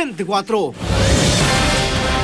24.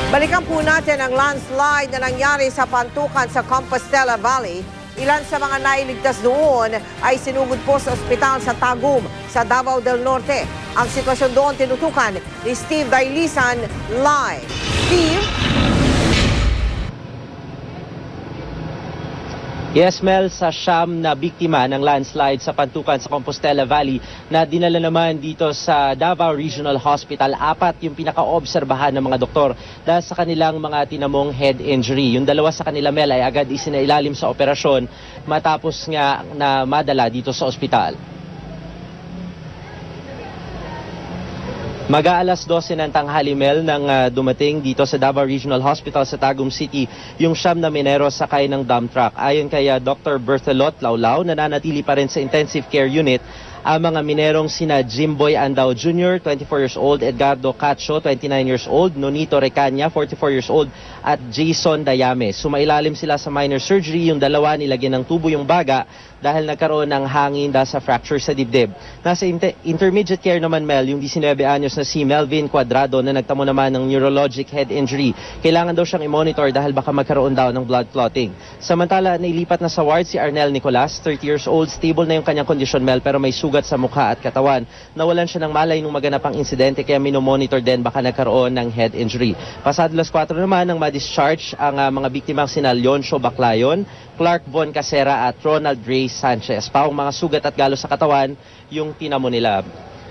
Balikan po natin ang landslide na nangyari sa Pantukan sa Compostela Valley. Ilan sa mga nailigtas doon ay sinugod po sa ospital sa Tagum sa Davao del Norte. Ang sitwasyon doon tinutukan ni Steve Dailisan live. Steve? Yes, Mel, sa siyam na biktima ng landslide sa Pantukan sa Compostela Valley na dinala naman dito sa Davao Regional Hospital, 4 yung pinaka-obserbahan ng mga doktor dahil sa kanilang mga tinamong head injury. Yung 2 sa kanila, Mel, ay agad isinailalim sa operasyon matapos nga na madala dito sa ospital. Mag-aalas 12 ng tanghali, Mel, nang dumating dito sa Davao Regional Hospital sa Tagum City yung siyam na minero sakay ng dump truck. Ayon kay Dr. Berthelot Laulao, nananatili pa rin sa intensive care unit ang mga minerong sina Jimboy Andao Jr., 24 years old, Edgardo Cacho, 29 years old, Nonito Recaña, 44 years old, at Jason Dayame. Sumailalim sila sa minor surgery, yung 2 nilagyan ng tubo yung baga dahil nagkaroon ng hangin dahil sa fracture sa dibdib. Nasa intermediate care naman, Mel, yung 19 anyos na si Melvin Cuadrado na nagtamo naman ng neurologic head injury. Kailangan daw siyang i-monitor dahil baka magkaroon daw ng blood clotting. Samantala, nailipat na sa ward si Arnel Nicolas, 30 years old, stable na yung kanyang kondisyon, Mel, pero may sugat sa mukha at katawan. Nawalan siya ng malay nung maganap ang insidente kaya minomonitor din baka nagkaroon ng head injury. Pasado alas 4 naman nang ma-discharge ang mga biktimang sina Leoncio Baclayon, Clark Von Casera at Ronald Ray Sanchez. Paong mga sugat at galos sa katawan yung tinamo nila.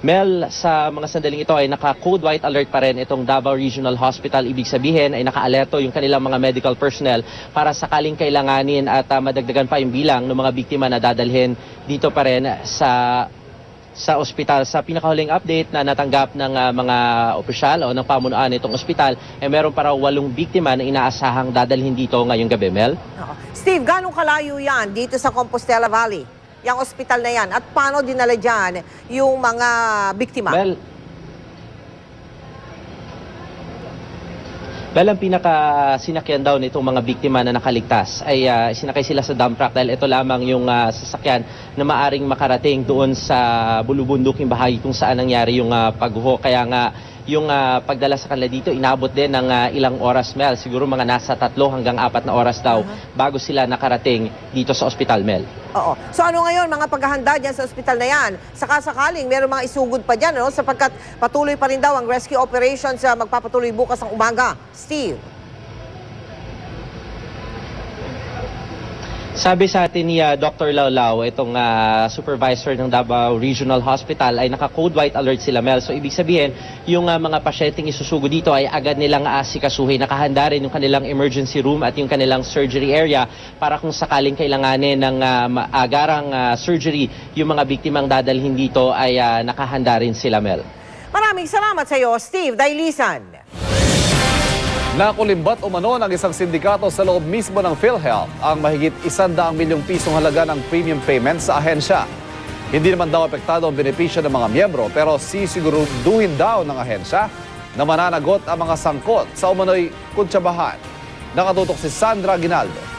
Mel, sa mga sandaling ito ay naka-code white alert pa rin itong Davao Regional Hospital. Ibig sabihin ay naka-alerto yung kanilang mga medical personnel para sakaling kailanganin at madagdagan pa yung bilang ng mga biktima na dadalhin dito pa rin sa ospital. Sa pinakahuling update na natanggap ng mga opisyal o ng pamunuan nitong ospital, meron para 8 biktima na inaasahang dadalhin dito ngayong gabi, Mel. Steve, gano'ng kalayo yan dito sa Compostela Valley? Yung ospital na yan. At paano dinala dyan yung mga biktima? Well, ang pinaka-sinakyan daw nitong mga biktima na nakaligtas ay sinakay sila sa dump truck dahil ito lamang yung sasakyan na maaring makarating doon sa bulubunduking bahagi kung saan nangyari yung pagguho. Kaya nga yung pagdala sa kanila dito inabot din ng ilang oras, Mel. Siguro mga nasa 3 hanggang 4 na oras daw bago sila nakarating dito sa ospital, Mel. Oo. So ano ngayon mga paghahanda dyan sa ospital na yan? Saka-sakaling meron mga isugod pa dyan, no? Sapagkat patuloy pa rin daw ang rescue operations magpapatuloy bukas ng umaga. Steve? Sabi sa atin ni Dr. Laulao, itong supervisor ng Davao Regional Hospital, ay naka-code white alert sila, Mel. So ibig sabihin, yung mga pasyenteng isusugod dito ay agad nilang aasikasuhin. Nakahanda rin yung kanilang emergency room at yung kanilang surgery area para kung sakaling kailanganin ng agarang surgery, yung mga biktimang dadalhin dito ay nakahanda rin sila, Mel. Maraming salamat sa iyo, Steve Dailisan. Nakulimbat umano ng isang sindikato sa loob mismo ng PhilHealth ang mahigit 100 milyong pisong halaga ng premium payment sa ahensya. Hindi naman daw apektado ang benepisyo ng mga miyembro pero sisiguraduhin daw ng ahensya na mananagot ang mga sangkot sa umano'y kuntsabahan. Nakatutok si Sandra Ginaldo.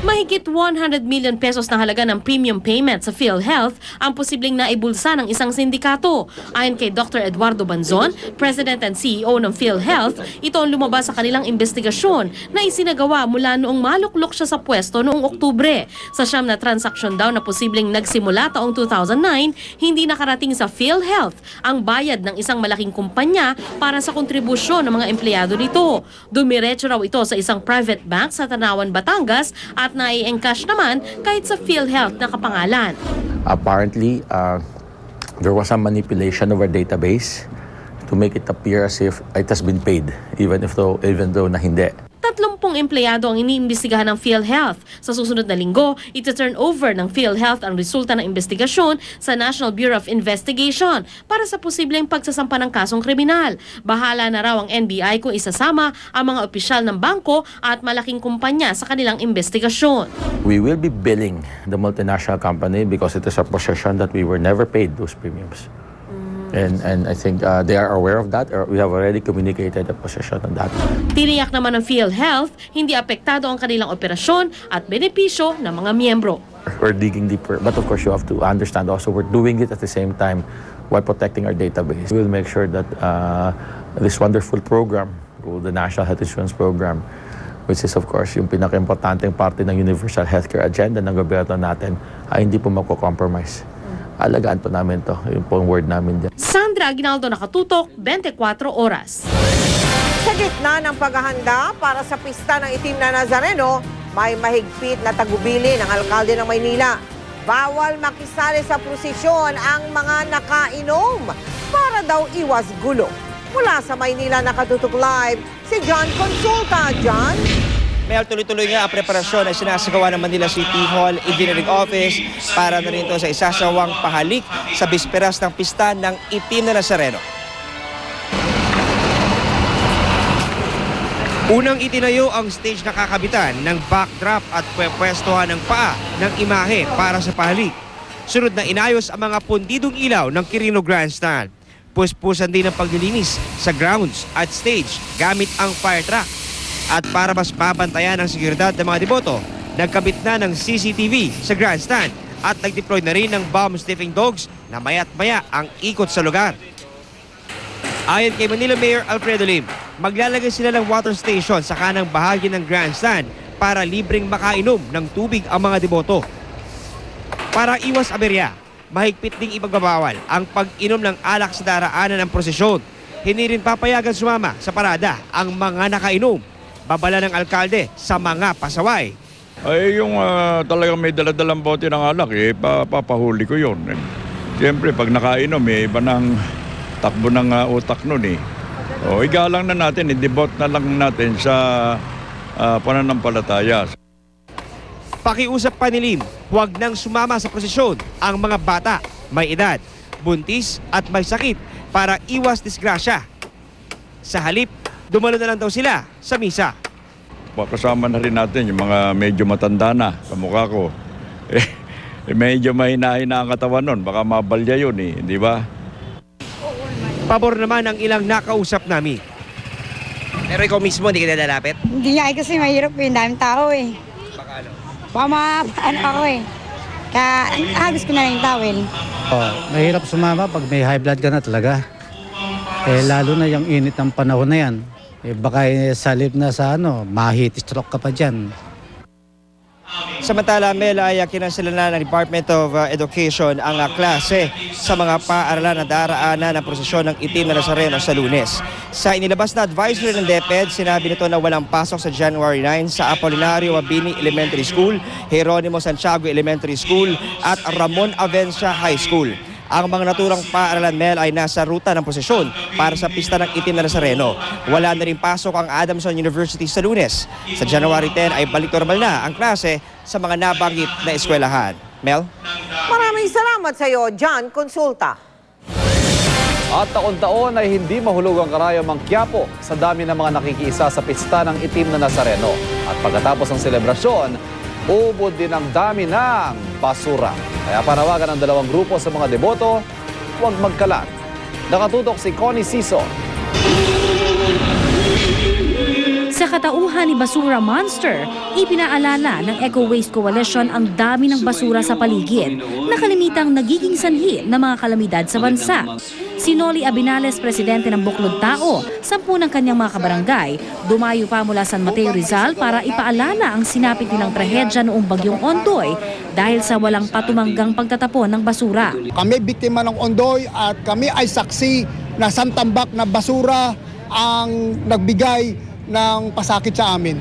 Mahigit 100 million pesos na halaga ng premium payment sa PhilHealth ang posibleng naibulsa ng isang sindikato. Ayon kay Dr. Eduardo Banzon, President and CEO ng PhilHealth, ito ang lumabas sa kanilang investigasyon na isinagawa mula noong maluklok siya sa pwesto noong Oktubre. Sa siyam na transaksyon daw na posibleng nagsimula taong 2009, hindi nakarating sa PhilHealth ang bayad ng isang malaking kumpanya para sa kontribusyon ng mga empleyado nito. Dumiretso raw ito sa isang private bank sa Tanawan, Batangas at nai-encash naman kahit sa PhilHealth na kapangalan. Apparently, there was some manipulation of our database to make it appear as if it has been paid, even though na hindi. 30 empleyado ang iniimbestigahan ng PhilHealth. Sa susunod na linggo, iti-turn over ng PhilHealth ang resulta ng investigasyon sa National Bureau of Investigation para sa posibleng pagsasampa ng kasong kriminal. Bahala na raw ang NBI kung isasama ang mga opisyal ng bangko at malaking kumpanya sa kanilang investigasyon. We will be billing the multinational company because it is a possession that we were never paid those premiums. And I think they are aware of that, or we have already communicated the position on that. Tiniyak naman ng PhilHealth, hindi apektado ang kanilang operasyon at benepisyo ng mga miyembro. We're digging deeper, but of course you have to understand also we're doing it at the same time while protecting our database. We'll make sure that this wonderful program, called the National Health Insurance Program, which is of course yung pinaka-importanteng parte ng universal healthcare agenda ng gobyerno natin, ay hindi po magko-compromise. Alagaan po namin to, yung pong word namin dyan. Sandra Aguinaldo, Nakatutok, 24 Oras. Sa gitna ng paghahanda para sa pista ng itim na Nazareno, may mahigpit na tagubili ng alkalde ng Maynila. Bawal makisali sa prosesyon ang mga nakainom para daw iwas gulo. Mula sa Maynila, Nakatutok Live, si John Consulta. John? Mel, tuloy-tuloy nga ang preparasyon na sinasagawa ng Manila City Hall Engineering Office para na rin ito sa isasawang pahalik sa bisperas ng pista ng itim na Nazareno. Unang itinayo ang stage na kakabitan ng backdrop at pwepwestuhan ng paa ng imahe para sa pahalik. Sunod na inayos ang mga pundidong ilaw ng Quirino Grandstand. Puspusan din ang paglilinis sa grounds at stage gamit ang fire truck. At para mas mabantayan ang seguridad ng mga deboto, nagkabit na ng CCTV sa grandstand at nag-deploy na rin ng bomb-sniffing dogs na maya't maya ang ikot sa lugar. Ayon kay Manila Mayor Alfredo Lim, maglalagay sila ng water station sa kanang bahagi ng grandstand para libreng makainom ng tubig ang mga deboto. Para iwas aberya, mahigpit ding ipagbabawal ang pag-inom ng alak sa daraanan ng prosesyon. Hindi rin papayagan sumama sa parada ang mga nakainom. Babala ng alkalde sa mga pasaway. Ay, yung talagang may daladalang bote ng alak, papahuli ko yun. Siyempre, pag nakainom, iba ng takbo ng utak nun O, igalang na natin, i-devote na lang natin sa pananampalataya. Pakiusap pa ni Lim, huwag nang sumama sa prosesyon ang mga bata, may edad, buntis at may sakit para iwas disgrasya. Sa halip, dumalo na lang daw sila sa misa. Kasama na rin natin yung mga medyo matanda na sa mukha ko. Medyo mahina-hina ang katawan nun, baka mabalya yun di ba? Pabor naman ang ilang nakausap namin. Pero ikaw mismo, hindi ka nalalapit? Hindi nga kasi mahirap yung daming tao Baka ano? Ano ako Kaya agos ko na lang yung towel. Mahirap sumama pag may high blood ka na talaga. Lalo na yung init ng panahon na yan. Baka salip na sa ma-heat stroke ka pa dyan. Samantala, Mel, ay kinansilan na ng Department of Education ang klase sa mga paaralan na daraanan ng prosesyon ng itim na Nazareno sa Lunes. Sa inilabas na advisory ng DepEd, sinabi nito na walang pasok sa January 9 sa Apolinario Mabini Elementary School, Jeronimo Santiago Elementary School at Ramon Avencia High School. Ang mga naturang paaralan, Mel, ay nasa ruta ng prosesyon para sa pista ng itim na Nazareno. Wala na rin pasok ang Adamson University sa Lunes. Sa January 10 ay balik normal na ang klase sa mga nabanggit na eskwelahan. Mel? Maraming salamat sa iyo, John Consulta. At taon-taon ay hindi mahulog ang karayom ang Quiapo sa dami ng mga nakikiisa sa pista ng itim na Nazareno. At pagkatapos ng selebrasyon, ubod din ang dami ng basura. Kaya panawagan ng dalawang grupo sa mga deboto, huwag magkalat. Nakatutok si Connie Siso. Sa katauhan ni Basura Monster, ipinaalala ng Eco Waste Coalition ang dami ng basura sa paligid na kalimitang nagiging sanhi ng mga kalamidad sa bansa. Si Noli Abinales, presidente ng Buklod Tao, 10 ng kanyang mga kabarangay, dumayo pa mula San Mateo Rizal para ipaalala ang sinapit nilang trahedya noong bagyong Ondoy dahil sa walang patumanggang pagtatapon ng basura. Kami biktima ng Ondoy at kami ay saksi na santambak na basura ang nagbigay ng pasakit sa amin.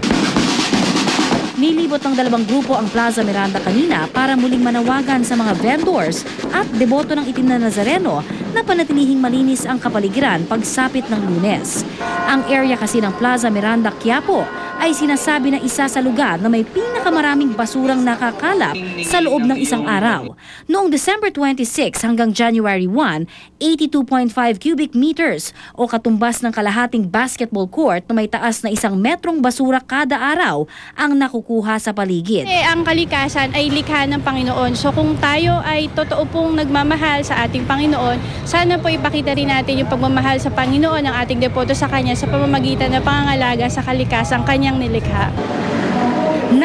Nilibot ng dalawang grupo ang Plaza Miranda kanina para muling manawagan sa mga vendors at deboto ng itim na Nazareno na panatilihing malinis ang kapaligiran pagsapit ng Lunes. Ang area kasi ng Plaza Miranda, Quiapo ay sinasabi na isa sa lugar na may pinakamaraming basurang nakakalap sa loob ng isang araw. Noong December 26 hanggang January 1, 82.5 cubic meters o katumbas ng kalahating basketball court na may taas na 1 metrong basura kada araw ang nakukuha sa paligid. Ang kalikasan ay likha ng Panginoon. So kung tayo ay totoo pong nagmamahal sa ating Panginoon, sana po ipakita rin natin yung pagmamahal sa Panginoon ng ating depoto sa Kanya sa pamamagitan ng pangangalaga sa kalikasang Kanyang nilikha.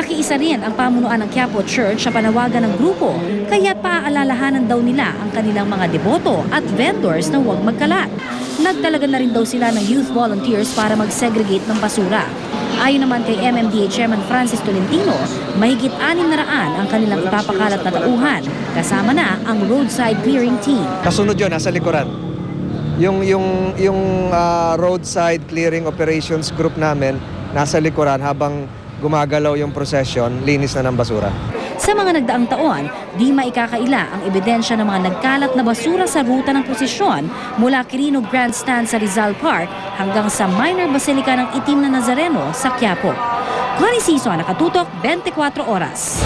Nakiisa rin ang pamunuan ng Quiapo Church sa panawagan ng grupo, kaya paaalalahanan daw nila ang kanilang mga deboto at vendors na huwag magkalat. Nagtalaga na rin daw sila ng youth volunteers para mag-segregate ng basura. Ayon naman kay MMDA Chairman Francis Tolentino, mahigit 600 ang kanilang ipapakalat na tauhan, kasama na ang roadside clearing team. Kasunod yun, nasa likuran. Yung roadside clearing operations group namin, nasa likuran habang gumagalaw yung procession, linis na ng basura. Sa mga nagdaang taon, di maikakaila ang ebidensya ng mga nagkalat na basura sa ruta ng prosesyon mula Quirino Grandstand sa Rizal Park hanggang sa Minor Basilica ng Itim na Nazareno sa Quiapo. Connie Siso, Nakatutok, 24 Oras.